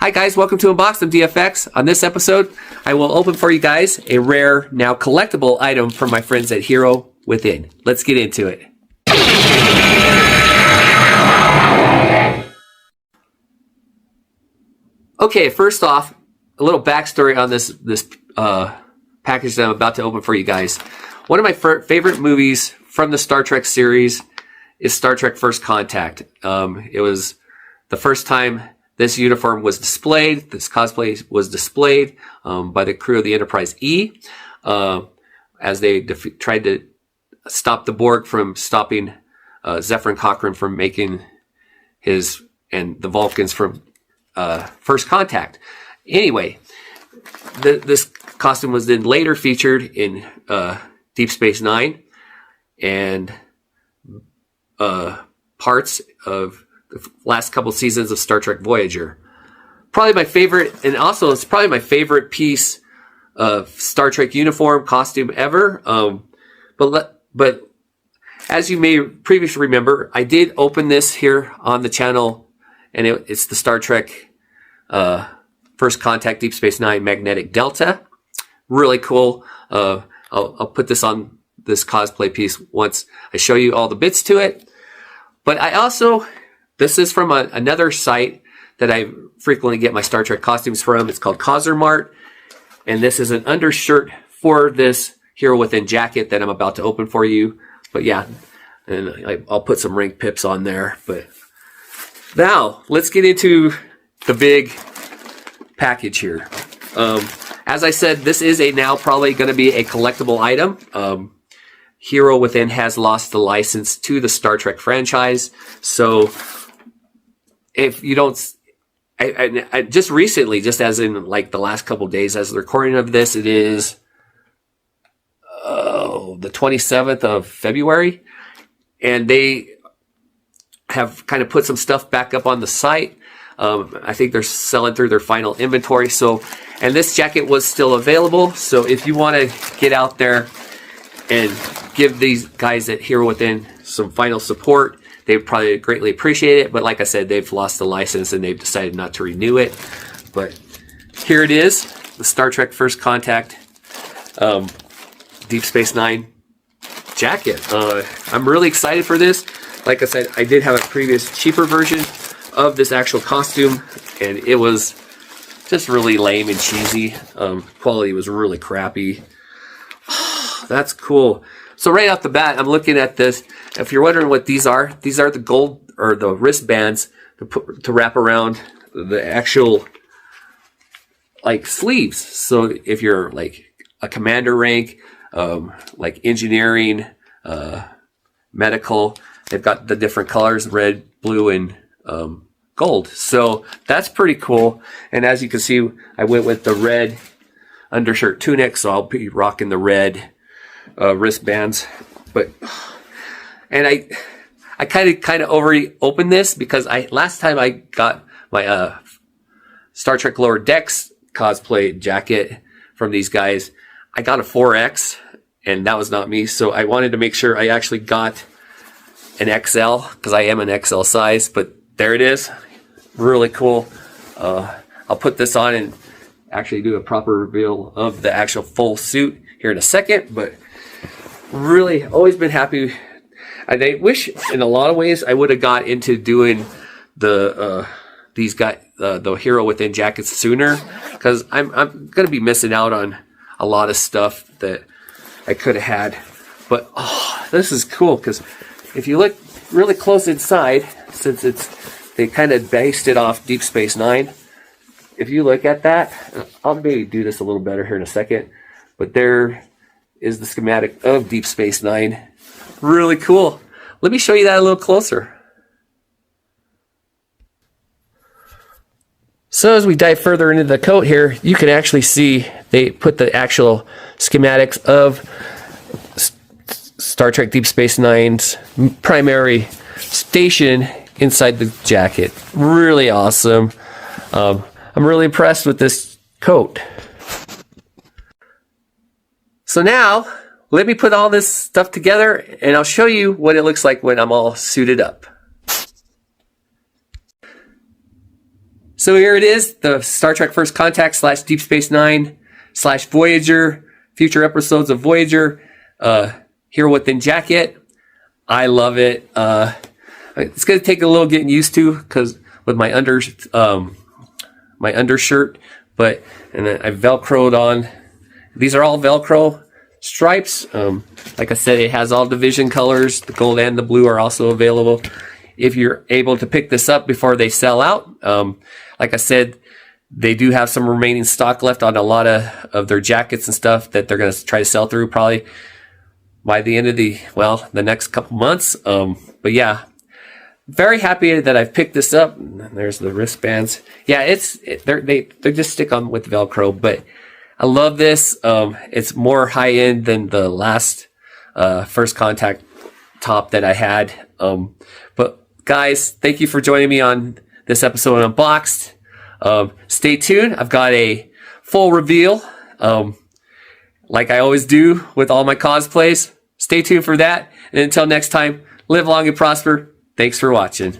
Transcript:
Hi guys, welcome to Unboxed of DFX. On this episode, I will open for you guys a rare, now collectible item from my friends at Hero Within. Let's get into it. Okay, first off, a little backstory on this package that I'm about to open for you guys. One of my favorite movies from the Star Trek series is Star Trek First Contact. It was the first time this uniform was displayed, this cosplay was displayed by the crew of the Enterprise E as they tried to stop the Borg from stopping Zefram Cochrane from making his and the Vulcans from First Contact. Anyway, this costume was then later featured in Deep Space Nine and parts of the last couple seasons of Star Trek Voyager. Probably my favorite, and also it's probably my favorite piece of Star Trek uniform costume ever. But as you may previously remember, I did open this here on the channel, and it's the Star Trek First Contact Deep Space Nine Magnetic Delta. Really cool. I'll put this on this cosplay piece once I show you all the bits to it. But I also, this is from another site that I frequently get my Star Trek costumes from. It's called Causermart. And this is an undershirt for this Hero Within jacket that I'm about to open for you. But yeah, and I'll put some ring pips on there. But now, let's get into the big package here. As I said, this is now probably going to be a collectible item. Hero Within has lost the license to the Star Trek franchise. So if you don't, I just recently, just as in like the last couple of days as the recording of this, it is the 27th of February. And they have kind of put some stuff back up on the site. I think they're selling through their final inventory. So, and this jacket was still available. So if you want to get out there and give these guys at Hero Within some final support, they probably greatly appreciate it. But like I said, they've lost the license and they've decided not to renew it. But here it is, the Star Trek First Contact Deep Space Nine jacket. I'm really excited for this. Like I said, I did have a previous cheaper version of this actual costume, and it was just really lame and cheesy. Quality was really crappy. That's cool. So right off the bat, I'm looking at this. If you're wondering what these are the gold or the wristbands to wrap around the actual like sleeves. So if you're like a commander rank, like engineering, medical, they've got the different colors, red, blue, and gold. So that's pretty cool. And as you can see, I went with the red undershirt tunic, so I'll be rocking the red wristbands. But and I kind of already opened this because last time I got my Star Trek Lower Decks cosplay jacket from these guys, I got a 4X, and that was not me. So I wanted to make sure I actually got an XL because I am an XL size. But there it is, really cool. I'll put this on and actually do a proper reveal of the actual full suit here in a second. But really, always been happy. And I wish, in a lot of ways, I would have got into doing the Hero Within jackets sooner, because I'm going to be missing out on a lot of stuff that I could have had. But this is cool because if you look really close inside, since they kind of based it off Deep Space Nine. If you look at that, I'll maybe do this a little better here in a second. But there is the schematic of Deep Space Nine. Really cool. Let me show you that a little closer. So as we dive further into the coat here, you can actually see they put the actual schematics of Star Trek Deep Space Nine's primary station inside the jacket. Really awesome. I'm really impressed with this coat. So now, let me put all this stuff together and I'll show you what it looks like when I'm all suited up. So here it is, the Star Trek First Contact / Deep Space Nine / Voyager, future episodes of Voyager, Hero Within jacket. I love it. It's going to take a little getting used to because with my undershirt, but and then I Velcroed on. These are all Velcro stripes. Like I said, it has all division colors. The gold and the blue are also available. If you're able to pick this up before they sell out, like I said, they do have some remaining stock left on a lot of their jackets and stuff that they're going to try to sell through probably by the end of the next couple months. But yeah, very happy that I've picked this up. There's the wristbands. Yeah, they just stick on with Velcro, but I love this. It's more high end than the last First Contact top that I had. But guys, thank you for joining me on this episode of Unboxed. Stay tuned. I've got a full reveal, like I always do with all my cosplays. Stay tuned for that. And until next time, live long and prosper. Thanks for watching.